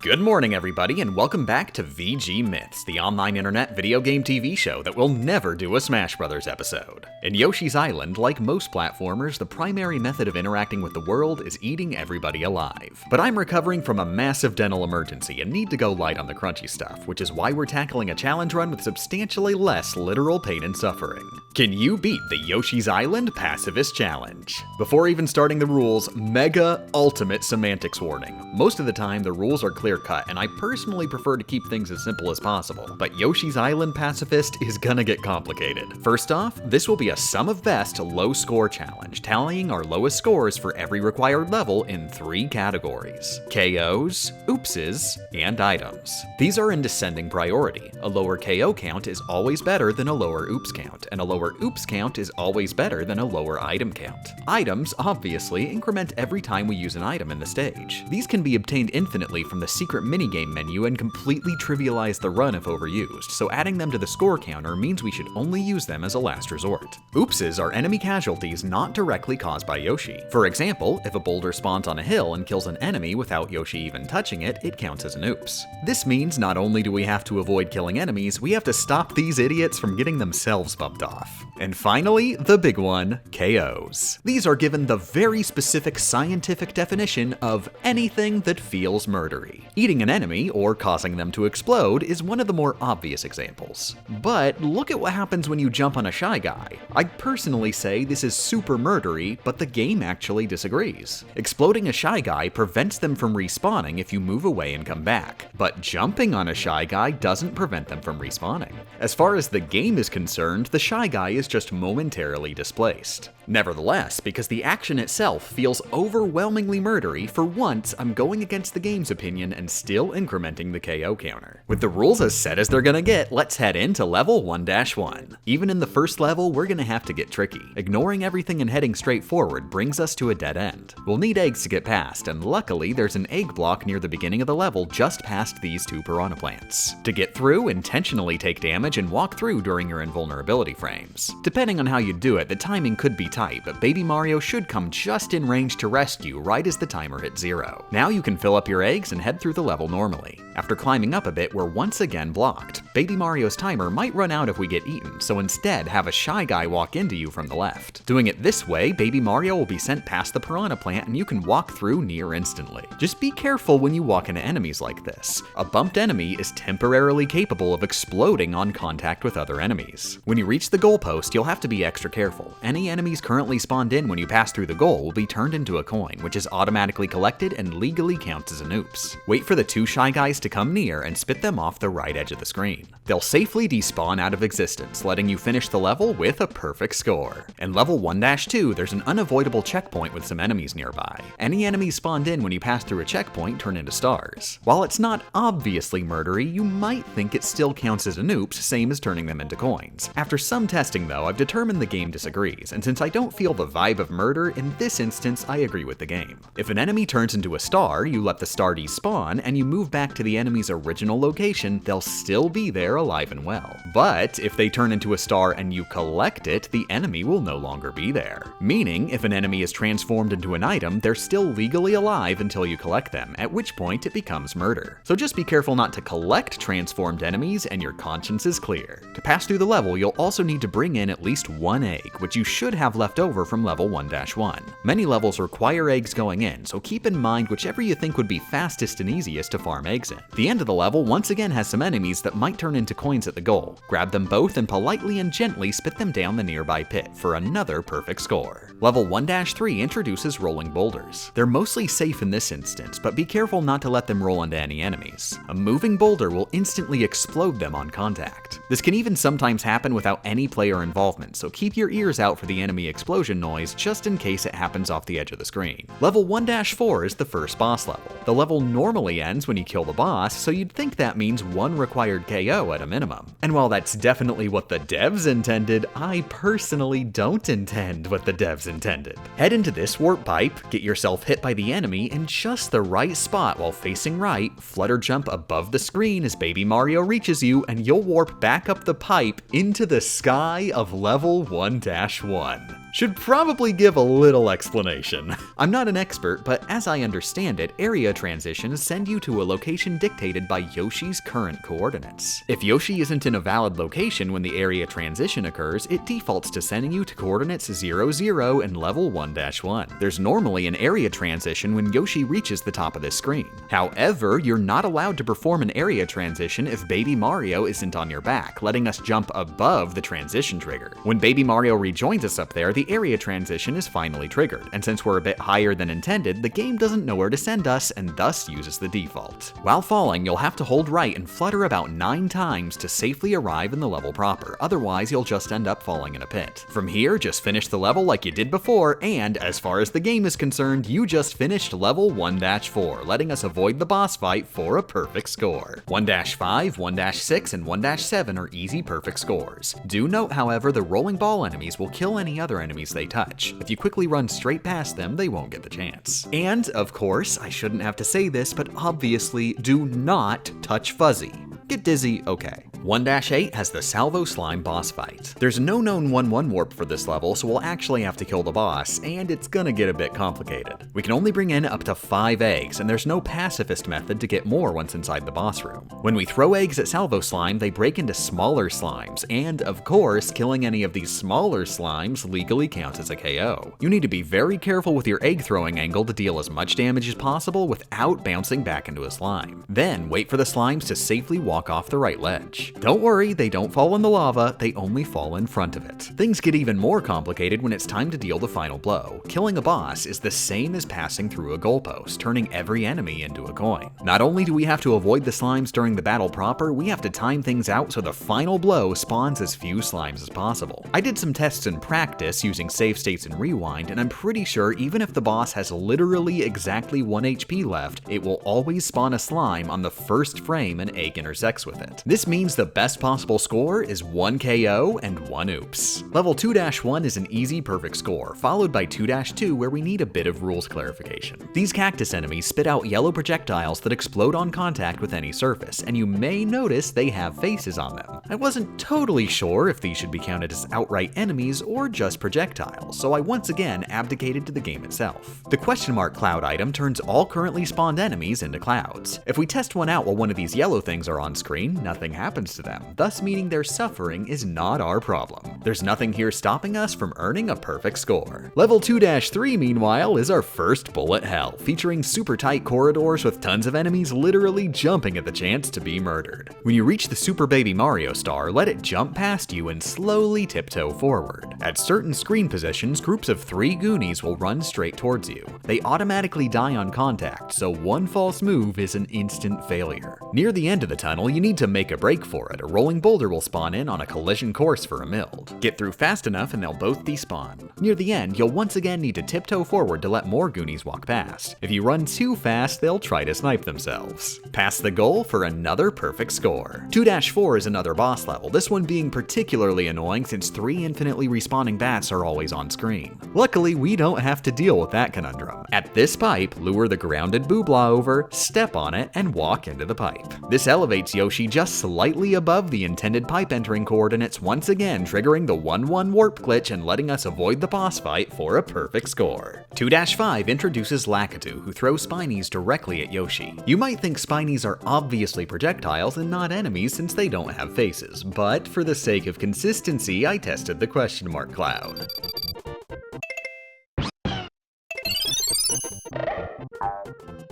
Good morning, everybody, and welcome back to VG Myths, the online internet video game TV show that will never do a Smash Brothers episode. In Yoshi's Island, like most platformers, the primary method of interacting with the world is eating everybody alive. But I'm recovering from a massive dental emergency and need to go light on the crunchy stuff, which is why we're tackling a challenge run with substantially less literal pain and suffering. Can you beat the Yoshi's Island Pacifist Challenge? Before even starting the rules, mega ultimate semantics warning. Most of the time, the rules are clear-cut, and I personally prefer to keep things as simple as possible. But Yoshi's Island Pacifist is gonna get complicated. First off, this will be a sum of best low score challenge, tallying our lowest scores for every required level in 3 categories: KOs, oopses, and items. These are in descending priority. A lower KO count is always better than a lower oops count, and a lower oops count is always better than a lower item count. Items, obviously, increment every time we use an item in the stage. These can be obtained infinitely from the secret minigame menu and completely trivialize the run if overused, so adding them to the score counter means we should only use them as a last resort. Oopses are enemy casualties not directly caused by Yoshi. For example, if a boulder spawns on a hill and kills an enemy without Yoshi even touching it, it counts as an oops. This means not only do we have to avoid killing enemies, we have to stop these idiots from getting themselves bumped off. And finally, the big one, KOs. These are given the very specific scientific definition of anything that feels murdery. Eating an enemy, or causing them to explode, is one of the more obvious examples. But look at what happens when you jump on a Shy Guy. I'd personally say this is super murdery, but the game actually disagrees. Exploding a Shy Guy prevents them from respawning if you move away and come back, but jumping on a Shy Guy doesn't prevent them from respawning. As far as the game is concerned, the Shy Guy is just momentarily displaced. Nevertheless, because the action itself feels overwhelmingly murdery, for once I'm going against the game's opinion and still incrementing the KO counter. With the rules as set as they're gonna get, let's head into level 1-1. Even in the first level, we're gonna have to get tricky. Ignoring everything and heading straight forward brings us to a dead end. We'll need eggs to get past, and luckily there's an egg block near the beginning of the level just past these 2 piranha plants. To get through, intentionally take damage and walk through during your invulnerability frames. Depending on how you do it, the timing could be tight, but Baby Mario should come just in range to rescue right as the timer hits 0. Now you can fill up your eggs and head through the level normally. After climbing up a bit, we're once again blocked. Baby Mario's timer might run out if we get eaten, so instead have a Shy Guy walk into you from the left. Doing it this way, Baby Mario will be sent past the piranha plant and you can walk through near instantly. Just be careful when you walk into enemies like this. A bumped enemy is temporarily capable of exploding on contact with other enemies. When you reach the goalpost, you'll have to be extra careful. Any enemies currently spawned in when you pass through the goal will be turned into a coin, which is automatically collected and legally counts as an oops. Wait for the 2 Shy Guys to come near and spit them off the right edge of the screen. They'll safely despawn out of existence, letting you finish the level with a perfect score. In level 1-2, there's an unavoidable checkpoint with some enemies nearby. Any enemies spawned in when you pass through a checkpoint turn into stars. While it's not obviously murdery, you might think it still counts as an oops, same as turning them into coins. After some testing though, I've determined the game disagrees, and since I don't feel the vibe of murder, in this instance I agree with the game. If an enemy turns into a star, you let the star despawn, and you move back to the enemy's original location, they'll still be there alive and well. But if they turn into a star and you collect it, the enemy will no longer be there. Meaning, if an enemy is transformed into an item, they're still legally alive until you collect them, at which point it becomes murder. So just be careful not to collect transformed enemies and your conscience is clear. To pass through the level, you'll also need to bring in at least 1 egg, which you should have left over from level 1-1. Many levels require eggs going in, so keep in mind whichever you think would be fastest and easiest to farm eggs in. The end of the level once again has some enemies that might turn into coins at the goal. Grab them both and politely and gently spit them down the nearby pit for another perfect score. Level 1-3 introduces rolling boulders. They're mostly safe in this instance, but be careful not to let them roll into any enemies. A moving boulder will instantly explode them on contact. This can even sometimes happen without any player involvement, so keep your ears out for the enemy explosion noise just in case it happens off the edge of the screen. Level 1-4 is the first boss level. The level normally ends when you kill the boss, so you'd think that means 1 required KO at a minimum. And while that's definitely what the devs intended, I personally don't intend what the devs intended. Head into this warp pipe, get yourself hit by the enemy in just the right spot while facing right, flutter jump above the screen as Baby Mario reaches you, and you'll warp back up the pipe into the sky of level 1-1. should probably give a little explanation. I'm not an expert, but as I understand it, area transitions send you to a location dictated by Yoshi's current coordinates. If Yoshi isn't in a valid location when the area transition occurs, it defaults to sending you to coordinates 0, 0 and level 1-1. There's normally an area transition when Yoshi reaches the top of this screen. However, you're not allowed to perform an area transition if Baby Mario isn't on your back, letting us jump above the transition trigger. When Baby Mario rejoins us up there, the area transition is finally triggered, and since we're a bit higher than intended, the game doesn't know where to send us and thus uses the default. While falling, you'll have to hold right and flutter about 9 times to safely arrive in the level proper, otherwise you'll just end up falling in a pit. From here, just finish the level like you did before, and as far as the game is concerned, you just finished level 1-4, letting us avoid the boss fight for a perfect score. 1-5, 1-6, and 1-7 are easy perfect scores. Do note, however, the rolling ball enemies will kill any other enemies they touch. If you quickly run straight past them, they won't get the chance. And, of course, I shouldn't have to say this, but obviously, do not touch Fuzzy. Get dizzy, okay. 1-8 has the Salvo Slime boss fight. There's no known 1-1 warp for this level, so we'll actually have to kill the boss, and it's gonna get a bit complicated. We can only bring in up to 5 eggs, and there's no Pacifist method to get more once inside the boss room. When we throw eggs at Salvo Slime, they break into smaller slimes, and of course, killing any of these smaller slimes legally counts as a KO. You need to be very careful with your egg throwing angle to deal as much damage as possible without bouncing back into a slime. Then wait for the slimes to safely walk off the right ledge. Don't worry, they don't fall in the lava, they only fall in front of it. Things get even more complicated when it's time to deal the final blow. Killing a boss is the same as passing through a goalpost, turning every enemy into a coin. Not only do we have to avoid the slimes during the battle proper, we have to time things out so the final blow spawns as few slimes as possible. I did some tests in practice using save states and rewind, and I'm pretty sure even if the boss has literally exactly 1 HP left, it will always spawn a slime on the first frame an egg intersects with it. This means the best possible score is 1 KO and 1 oops. Level 2-1 is an easy perfect score, followed by 2-2 where we need a bit of rules clarification. These cactus enemies spit out yellow projectiles that explode on contact with any surface, and you may notice they have faces on them. I wasn't totally sure if these should be counted as outright enemies or just projectiles, so I once again abdicated to the game itself. The question mark cloud item turns all currently spawned enemies into clouds. If we test one out while one of these yellow things are on screen, nothing happens to them, thus meaning their suffering is not our problem. There's nothing here stopping us from earning a perfect score. Level 2-3, meanwhile, is our first bullet hell, featuring super tight corridors with tons of enemies literally jumping at the chance to be murdered. When you reach the Super Baby Mario star, let it jump past you and slowly tiptoe forward. At certain screen positions, groups of 3 Goonies will run straight towards you. They automatically die on contact, so one false move is an instant failure. Near the end of the tunnel, you need to make a break for it. A rolling boulder will spawn in on a collision course for a mild. Get through fast enough and they'll both despawn. Near the end, you'll once again need to tiptoe forward to let more Goonies walk past. If you run too fast, they'll try to snipe themselves. Pass the goal for another perfect score. 2-4 is another boss level, this one being particularly annoying since 3 infinitely respawning bats are always on screen. Luckily, we don't have to deal with that conundrum. At this pipe, lure the grounded Boobla over, step on it, and walk into the pipe. This elevates Yoshi just slightly above the intended pipe entering coordinates, once again triggering the 1-1 warp glitch and letting us avoid the boss fight for a perfect score. 2-5 introduces Lakitu, who throws Spinies directly at Yoshi. You might think Spinies are obviously projectiles and not enemies since they don't have faces, but for the sake of consistency, I tested the question mark cloud.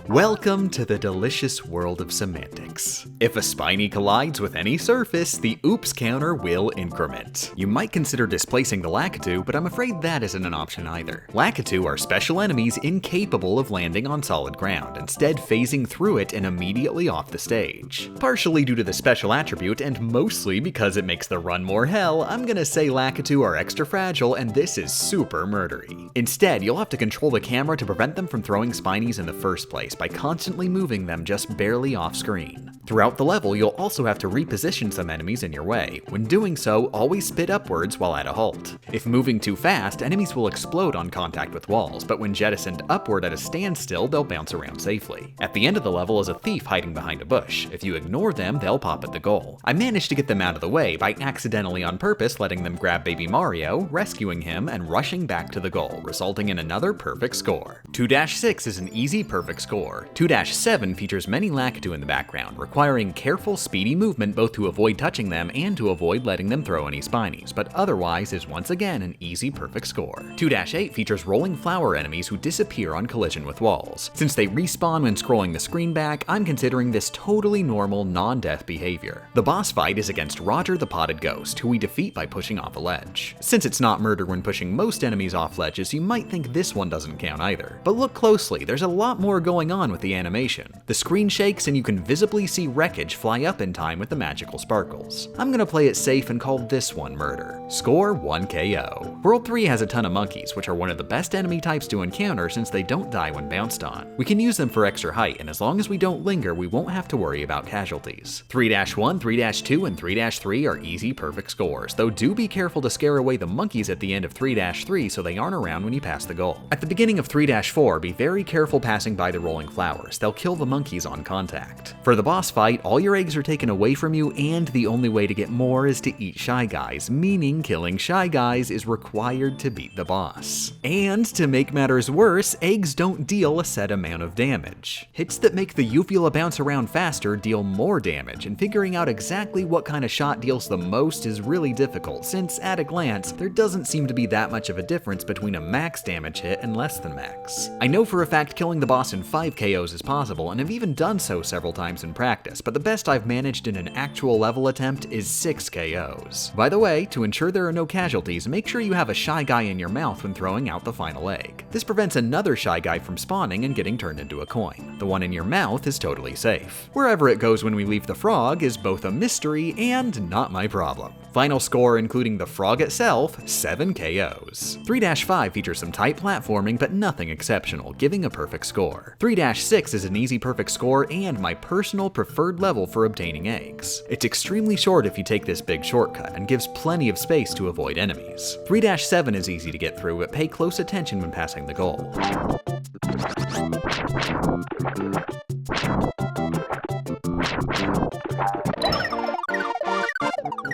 Welcome to the delicious world of semantics. If a Spiny collides with any surface, the oops counter will increment. You might consider displacing the Lakitu, but I'm afraid that isn't an option either. Lakitu are special enemies incapable of landing on solid ground, instead phasing through it and immediately off the stage. Partially due to the special attribute, and mostly because it makes the run more hell, I'm gonna say Lakitu are extra fragile and this is super murdery. Instead, you'll have to control the camera to prevent them from throwing Spinies in the first place by constantly moving them just barely off screen. Throughout the level, you'll also have to reposition some enemies in your way. When doing so, always spit upwards while at a halt. If moving too fast, enemies will explode on contact with walls, but when jettisoned upward at a standstill, they'll bounce around safely. At the end of the level is a thief hiding behind a bush. If you ignore them, they'll pop at the goal. I managed to get them out of the way by accidentally on purpose letting them grab Baby Mario, rescuing him, and rushing back to the goal, resulting in another perfect score. 2-6 is an easy perfect score. 2-7 features many Lakitu in the background, requiring careful, speedy movement both to avoid touching them and to avoid letting them throw any spinies, but otherwise is once again an easy perfect score. 2-8 features rolling flower enemies who disappear on collision with walls. Since they respawn when scrolling the screen back, I'm considering this totally normal, non-death behavior. The boss fight is against Roger the Potted Ghost, who we defeat by pushing off a ledge. Since it's not murder when pushing most enemies off ledges, you might think this one doesn't count either. But look closely, there's a lot more going on with the animation. The screen shakes and you can visibly see wreckage fly up in time with the magical sparkles. I'm gonna play it safe and call this one murder. Score 1 KO. World 3 has a ton of monkeys, which are one of the best enemy types to encounter since they don't die when bounced on. We can use them for extra height, and as long as we don't linger, we won't have to worry about casualties. 3-1, 3-2, and 3-3 are easy perfect scores, though do be careful to scare away the monkeys at the end of 3-3 so they aren't around when you pass the goal. At the beginning of 3-4, be very careful passing by the rolling flowers, they'll kill the monkeys on contact. For the boss fight, all your eggs are taken away from you, and the only way to get more is to eat Shy Guys, meaning killing Shy Guys is required to beat the boss. And to make matters worse, eggs don't deal a set amount of damage. Hits that make the uvula bounce around faster deal more damage, and figuring out exactly what kind of shot deals the most is really difficult, since at a glance, there doesn't seem to be that much of a difference between a max damage hit and less than max. I know for a fact killing the boss in 5 KOs is possible, and have even done so several times in practice, but the best I've managed in an actual level attempt is 6 KOs. By the way, to ensure there are no casualties, make sure you have a Shy Guy in your mouth when throwing out the final egg. This prevents another Shy Guy from spawning and getting turned into a coin. The one in your mouth is totally safe. Wherever it goes when we leave the frog is both a mystery and not my problem. Final score, including the frog itself, 7 KOs. 3-5 features some tight platforming, but nothing exceptional, giving a perfect score. 3-6 is an easy perfect score and my personal preferred level for obtaining eggs. It's extremely short if you take this big shortcut, and gives plenty of space to avoid enemies. 3-7 is easy to get through, but pay close attention when passing the goal.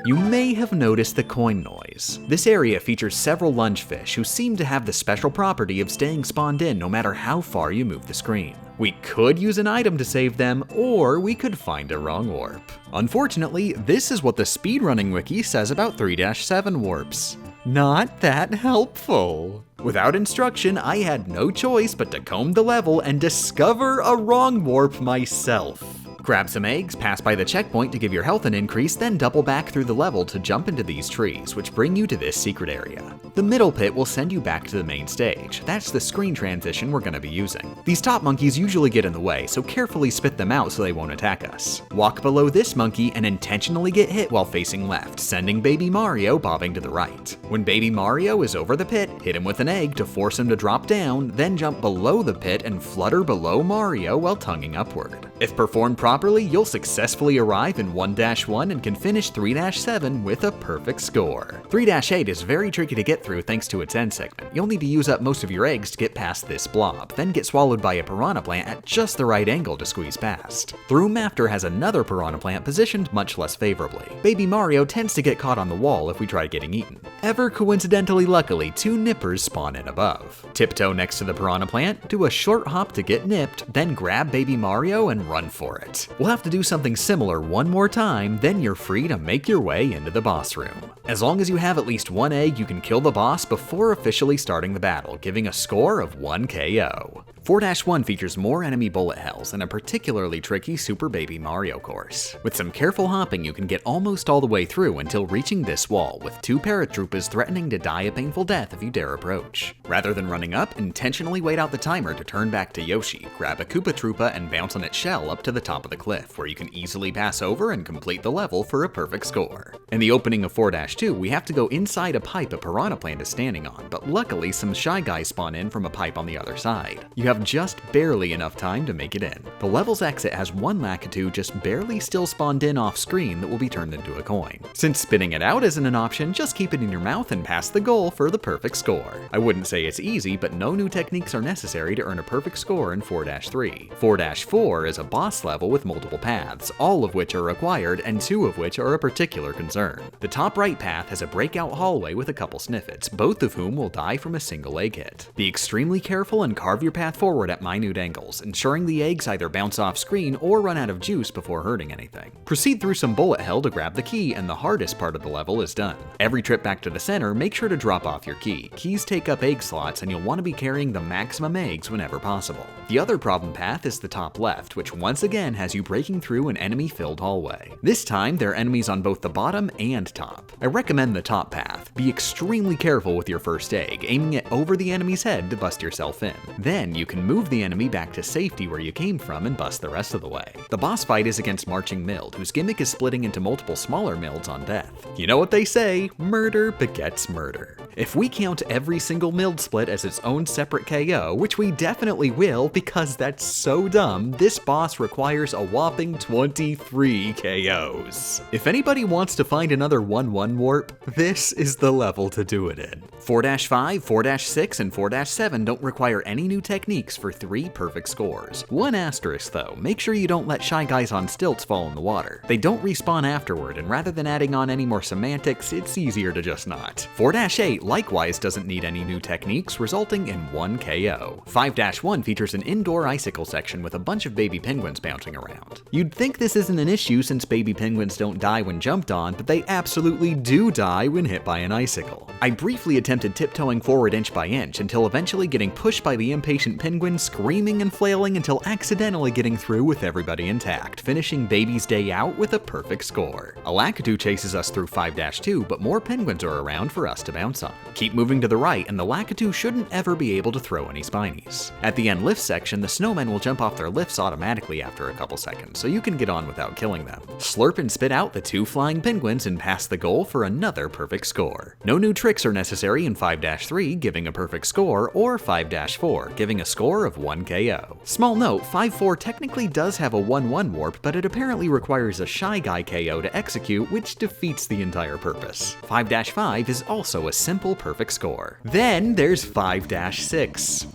You may have noticed the coin noise. This area features several lungefish who seem to have the special property of staying spawned in no matter how far you move the screen. We could use an item to save them, or we could find a wrong warp. Unfortunately, this is what the Speedrunning Wiki says about 3-7 warps. Not that helpful. Without instruction, I had no choice but to comb the level and discover a wrong warp myself. Grab some eggs, pass by the checkpoint to give your health an increase, then double back through the level to jump into these trees, which bring you to this secret area. The middle pit will send you back to the main stage. That's the screen transition we're going to be using. These top monkeys usually get in the way, so carefully spit them out so they won't attack us. Walk below this monkey and intentionally get hit while facing left, sending Baby Mario bobbing to the right. When Baby Mario is over the pit, hit him with an egg to force him to drop down, then jump below the pit and flutter below Mario while tonguing upward. If performed properly, you'll successfully arrive in 1-1 and can finish 3-7 with a perfect score. 3-8 is very tricky to get through thanks to its end segment. You'll need to use up most of your eggs to get past this blob, then get swallowed by a piranha plant at just the right angle to squeeze past. Through After has another piranha plant positioned much less favorably. Baby Mario tends to get caught on the wall if we try getting eaten. Ever coincidentally luckily, 2 nippers spawn in above. Tiptoe next to the piranha plant, do a short hop to get nipped, then grab Baby Mario and run for it. We'll have to do something similar one more time, then you're free to make your way into the boss room. As long as you have at least 1 egg, you can kill the boss before officially starting the battle, giving a score of 1 KO. 4-1 features more enemy bullet hells and a particularly tricky Super Baby Mario course. With some careful hopping, you can get almost all the way through until reaching this wall, with 2 paratroopers threatening to die a painful death if you dare approach. Rather than running up, intentionally wait out the timer to turn back to Yoshi, grab a Koopa Troopa and bounce on its shell up to the top of the cliff, where you can easily pass over and complete the level for a perfect score. In the opening of 4-2, we have to go inside a pipe a piranha plant is standing on, but luckily some Shy Guys spawn in from a pipe on the other side. You have just barely enough time to make it in. The level's exit has one Lakitu just barely still spawned in off screen that will be turned into a coin. Since spitting it out isn't an option, just keep it in your mouth and pass the goal for the perfect score. I wouldn't say it's easy, but no new techniques are necessary to earn a perfect score in 4-3. 4-4 is a boss level with multiple paths, all of which are required and 2 of which are a particular concern. The top right path has a breakout hallway with a couple sniffets, both of whom will die from a single egg hit. Be extremely careful and carve your path forward at minute angles, ensuring the eggs either bounce off screen or run out of juice before hurting anything. Proceed through some bullet hell to grab the key, and the hardest part of the level is done. Every trip back to the center, make sure to drop off your key. Keys take up egg slots, and you'll want to be carrying the maximum eggs whenever possible. The other problem path is the top left, which once again has you breaking through an enemy-filled hallway. This time, there are enemies on both the bottom and top. I recommend the top path. Be extremely careful with your first egg, aiming it over the enemy's head to bust yourself in. Then, you can move the enemy back to safety where you came from and bust the rest of the way. The boss fight is against Marching Mild, whose gimmick is splitting into multiple smaller Milds on death. You know what they say, murder begets murder. If we count every single Mild split as its own separate KO, which we definitely will because that's so dumb, this boss requires a whopping 23 KOs. If anybody wants to find another 1-1 warp, this is the level to do it in. 4-5, 4-6, and 4-7 don't require any new techniques for 3 perfect scores. One asterisk though, make sure you don't let Shy Guys on stilts fall in the water. They don't respawn afterward, and rather than adding on any more semantics, it's easier to just not. 4-8 likewise doesn't need any new techniques, resulting in 1 KO. 5-1 features an indoor icicle section with a bunch of baby penguins bouncing around. You'd think this isn't an issue since baby penguins don't die when jumped on, but they absolutely do die when hit by an icicle. I briefly attempted tiptoeing forward inch by inch until eventually getting pushed by the impatient penguin, screaming and flailing until accidentally getting through with everybody intact, finishing baby's day out with a perfect score. A Lakitu chases us through 5-2, but more penguins are around for us to bounce on. Keep moving to the right and the Lakitu shouldn't ever be able to throw any spinies. At the end lift section, the snowmen will jump off their lifts automatically after a couple seconds, so you can get on without killing them. Slurp and spit out the 2 flying penguins and pass the goal for another perfect score. No new tricks are necessary in 5-3, giving a perfect score, or 5-4, giving a score of 1 KO. Small note, 5-4 technically does have a 1-1 warp, but it apparently requires a Shy Guy KO to execute, which defeats the entire purpose. 5-5 is also a simple perfect score. Then there's 5-6.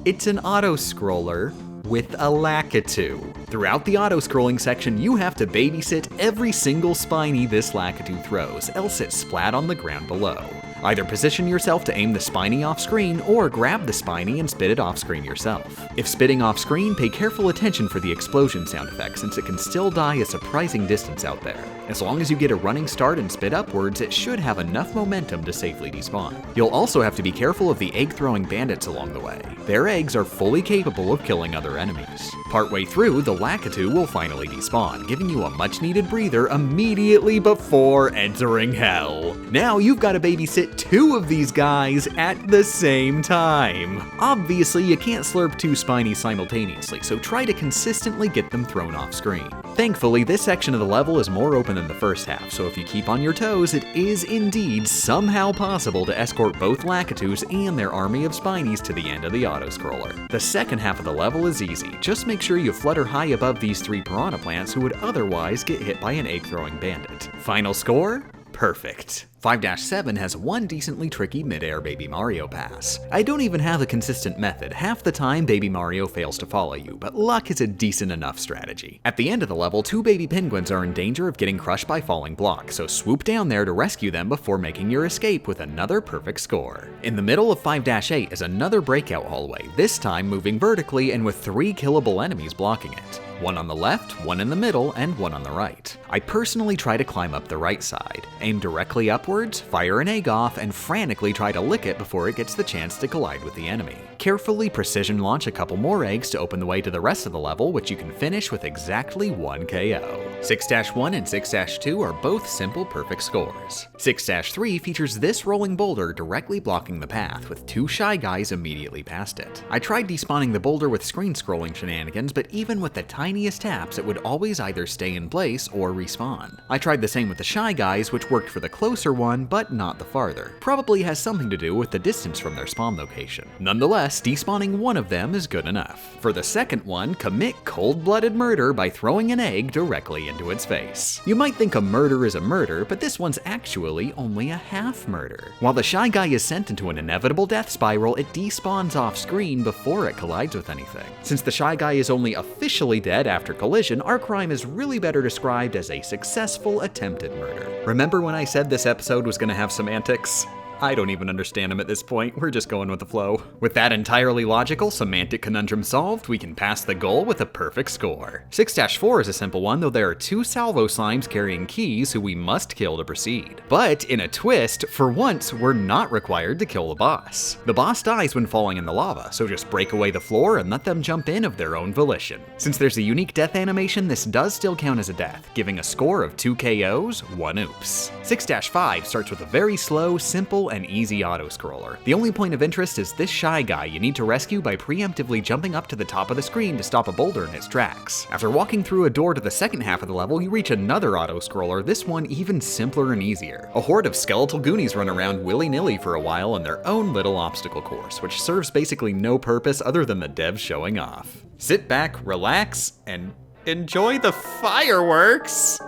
It's an auto-scroller with a Lakitu. Throughout the auto-scrolling section, you have to babysit every single spiny this Lakitu throws, else it's splat on the ground below. Either position yourself to aim the spiny off screen, or grab the spiny and spit it off screen yourself. If spitting off screen, pay careful attention for the explosion sound effect since it can still die a surprising distance out there. As long as you get a running start and spit upwards, it should have enough momentum to safely despawn. You'll also have to be careful of the egg-throwing bandits along the way. Their eggs are fully capable of killing other enemies. Partway through, the Lakitu will finally despawn, giving you a much-needed breather immediately before entering hell. Now you've got to babysit 2 of these guys at the same time. Obviously, you can't slurp 2 spinies simultaneously, so try to consistently get them thrown off screen. Thankfully, this section of the level is more open than the first half, so if you keep on your toes, it is indeed somehow possible to escort both Lakitus and their army of spinies to the end of the auto-scroller. The second half of the level is easy, just make sure you flutter high above these 3 piranha plants who would otherwise get hit by an egg-throwing bandit. Final score? Perfect. 5-7 has one decently tricky mid-air Baby Mario pass. I don't even have a consistent method. Half the time Baby Mario fails to follow you, but luck is a decent enough strategy. At the end of the level, 2 baby penguins are in danger of getting crushed by falling blocks, so swoop down there to rescue them before making your escape with another perfect score. In the middle of 5-8 is another breakout hallway, this time moving vertically and with 3 killable enemies blocking it. One on the left, one in the middle, and one on the right. I personally try to climb up the right side, aim directly upwards, fire an egg off, and frantically try to lick it before it gets the chance to collide with the enemy. Carefully precision launch a couple more eggs to open the way to the rest of the level, which you can finish with exactly 1 KO. 6-1 and 6-2 are both simple perfect scores. 6-3 features this rolling boulder directly blocking the path, with 2 Shy Guys immediately past it. I tried despawning the boulder with screen scrolling shenanigans, but even with the tiniest taps it would always either stay in place or respawn. I tried the same with the Shy Guys, which worked for the closer one, but not the farther. Probably has something to do with the distance from their spawn location. Nonetheless, despawning one of them is good enough. For the second one, commit cold-blooded murder by throwing an egg directly into its face. You might think a murder is a murder, but this one's actually only a half murder. While the Shy Guy is sent into an inevitable death spiral, it despawns off screen before it collides with anything. Since the Shy Guy is only officially dead after collision, our crime is really better described as a successful attempted murder. Remember when I said this episode was gonna have semantics? I don't even understand them at this point, we're just going with the flow. With that entirely logical semantic conundrum solved, we can pass the goal with a perfect score. 6-4 is a simple one, though there are 2 salvo slimes carrying keys who we must kill to proceed. But in a twist, for once, we're not required to kill the boss. The boss dies when falling in the lava, so just break away the floor and let them jump in of their own volition. Since there's a unique death animation, this does still count as a death, giving a score of 2 KOs, 1 oops. 6-5 starts with a very slow, simple, and easy auto-scroller. The only point of interest is this Shy Guy you need to rescue by preemptively jumping up to the top of the screen to stop a boulder in its tracks. After walking through a door to the second half of the level, you reach another auto-scroller, this one even simpler and easier. A horde of skeletal goonies run around willy-nilly for a while on their own little obstacle course, which serves basically no purpose other than the devs showing off. Sit back, relax, and enjoy the fireworks!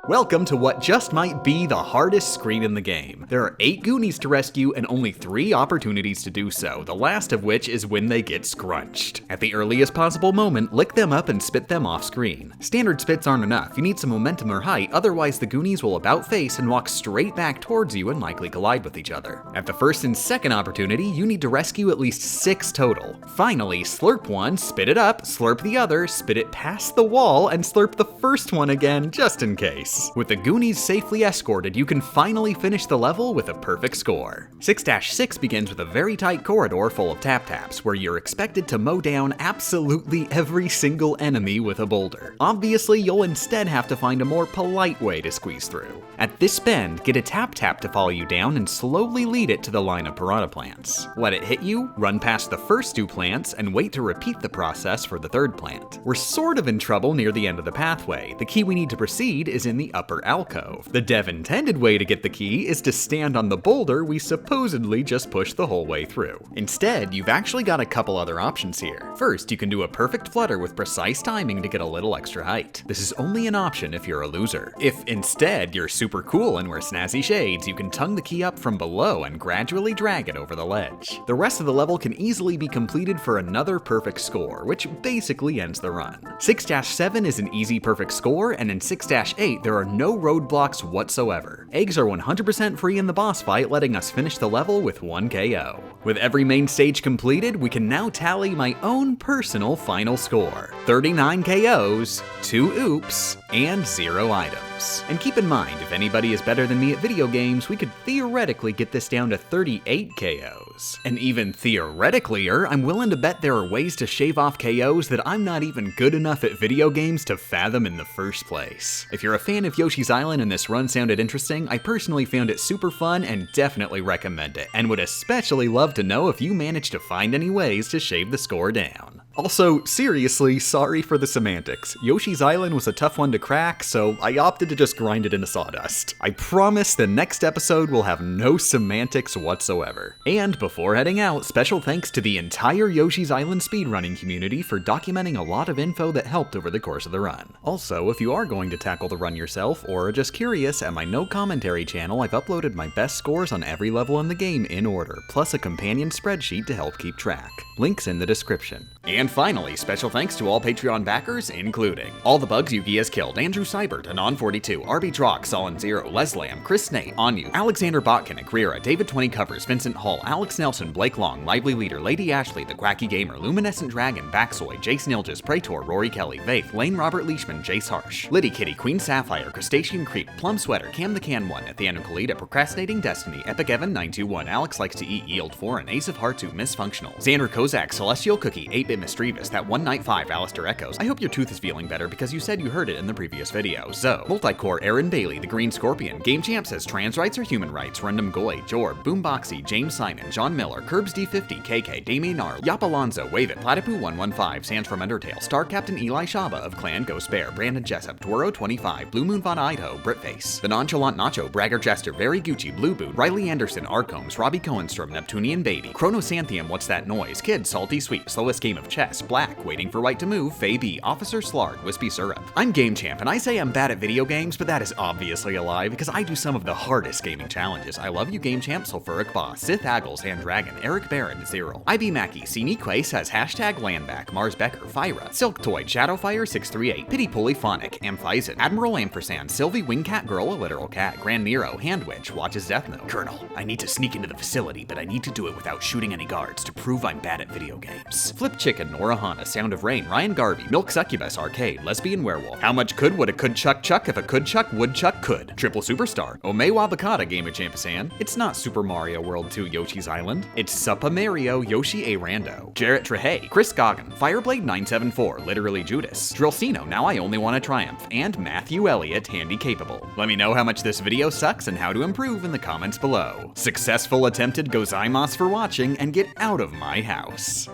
Welcome to what just might be the hardest screen in the game. There are 8 Goonies to rescue and only 3 opportunities to do so, the last of which is when they get scrunched. At the earliest possible moment, lick them up and spit them off screen. Standard spits aren't enough, you need some momentum or height, otherwise the Goonies will about face and walk straight back towards you and likely collide with each other. At the first and second opportunity, you need to rescue at least 6 total. Finally, slurp one, spit it up, slurp the other, spit it past the wall, and slurp the first one again, just in case. With the Goonies safely escorted, you can finally finish the level with a perfect score. 6-6 begins with a very tight corridor full of tap-taps, where you're expected to mow down absolutely every single enemy with a boulder. Obviously, you'll instead have to find a more polite way to squeeze through. At this bend, get a tap-tap to follow you down and slowly lead it to the line of piranha plants. Let it hit you, run past the first 2 plants, and wait to repeat the process for the 3rd plant. We're sort of in trouble near the end of the pathway. The key we need to proceed is in the upper alcove. The dev-intended way to get the key is to stand on the boulder we supposedly just pushed the whole way through. Instead, you've actually got a couple other options here. First, you can do a perfect flutter with precise timing to get a little extra height. This is only an option if you're a loser. If instead you're super cool and wear snazzy shades, you can tongue the key up from below and gradually drag it over the ledge. The rest of the level can easily be completed for another perfect score, which basically ends the run. 6-7 is an easy perfect score, and in 6-8 there are no roadblocks whatsoever. Eggs are 100% free in the boss fight, letting us finish the level with 1 KO. With every main stage completed, we can now tally my own personal final score. 39 KOs, 2 oops, and 0 items. And keep in mind, if anybody is better than me at video games, we could theoretically get this down to 38 KOs. And even theoretically-er, I'm willing to bet there are ways to shave off KOs that I'm not even good enough at video games to fathom in the first place. If you're a fan of Yoshi's Island and this run sounded interesting, I personally found it super fun and definitely recommend it, and would especially love to know if you managed to find any ways to shave the score down. Also, seriously, sorry for the semantics. Yoshi's Island was a tough one to crack, so I opted to just grind it into sawdust. I promise the next episode will have no semantics whatsoever. And before heading out, special thanks to the entire Yoshi's Island speedrunning community for documenting a lot of info that helped over the course of the run. Also, if you are going to tackle the run yourself, or are just curious, at my no commentary channel I've uploaded my best scores on every level in the game in order, plus a companion spreadsheet to help keep track. Links in the description. And finally, special thanks to all Patreon backers, including All the Bugs Yugi has killed, Andrew Seibert, Anon42, RB Drock, Solon Zero, Leslam, Chris Nate, Anu, Alexander Botkin, Akrira, David 20 Covers, Vincent Hall, Alex Nelson, Blake Long, Lively Leader, Lady Ashley, The Quacky Gamer, Luminescent Dragon, Backsoy, Jason Ilges, Praetor, Rory Kelly, Vaith, Lane Robert Leishman, Jace Harsh, Liddy Kitty, Queen Sapphire, Crustacean Creep, Plum Sweater, Cam the Can 1, Nathaniel Khalid, Procrastinating Destiny, Epic Evan 921, Alex Likes to Eat, Yield 4, and Ace of Hearts 2, Misfunctional, Xander Kozak, Celestial Cookie, 8-Bit Mischievous, That One Night 5, Alistair After Echoes. I hope your tooth is feeling better because you said you heard it in the previous video. So, Multicore, Aaron Bailey, The Green Scorpion, Game Champ says trans rights are human rights, Rundum Goy, Jorb, Boomboxy, James Simon, John Miller, Curbs D50, KK, Damien R, Yap Alonzo, Wave It, Platypoo115, Sands from Undertale, Star Captain Eli Shaba of Clan Ghost Bear, Brandon Jessup, Dwaro25, Blue Moon Von Idaho, Britface, The Nonchalant Nacho, Bragger Jester, Very Gucci, Blue Boot, Riley Anderson, Arcombs, Robbie Cohenstrom, Neptunian Baby, Chronosanthium, What's That Noise, Kid, Salty Sweet, Slowest Game of Chess, Black, Waiting for White to Move, Faye B, Officer Slard, Wispy Syrup. I'm Game Champ, and I say I'm bad at video games, but that is obviously a lie because I do some of the hardest gaming challenges. I love you, Game Champ, Sulfuric Boss, Sith Aggles, and Dragon, Eric Barron, Zero. IB Mackey, Sinique says hashtag Landback, Mars Becker, Fyra, Silk Toy, Shadowfire638, Pity Polyphonic, Amphison, Admiral Ampersand, Sylvie Wingcat Girl, a literal cat, Grand Nero, Handwitch, Watches Death Note. Colonel, I need to sneak into the facility, but I need to do it without shooting any guards to prove I'm bad at video games. Flip Chicken, Nora Hana, Sound of Rain, Ryan Garvey, Milk Succubus Arcade, Lesbian Werewolf. How much could what a could chuck chuck if a could chuck would chuck could? Triple Superstar, Omewa Bakata, Game of Champisan. It's not Super Mario World 2 Yoshi's Island. It's Suppa Mario Yoshi A Rando. Jarrett Trehay, Chris Goggin, Fireblade 974, Literally Judas, Drillcino, Now I Only Want to Triumph, and Matthew Elliott, Handy Capable. Let me know how much this video sucks and how to improve in the comments below. Successful attempted gozaimasu for watching, and get out of my house.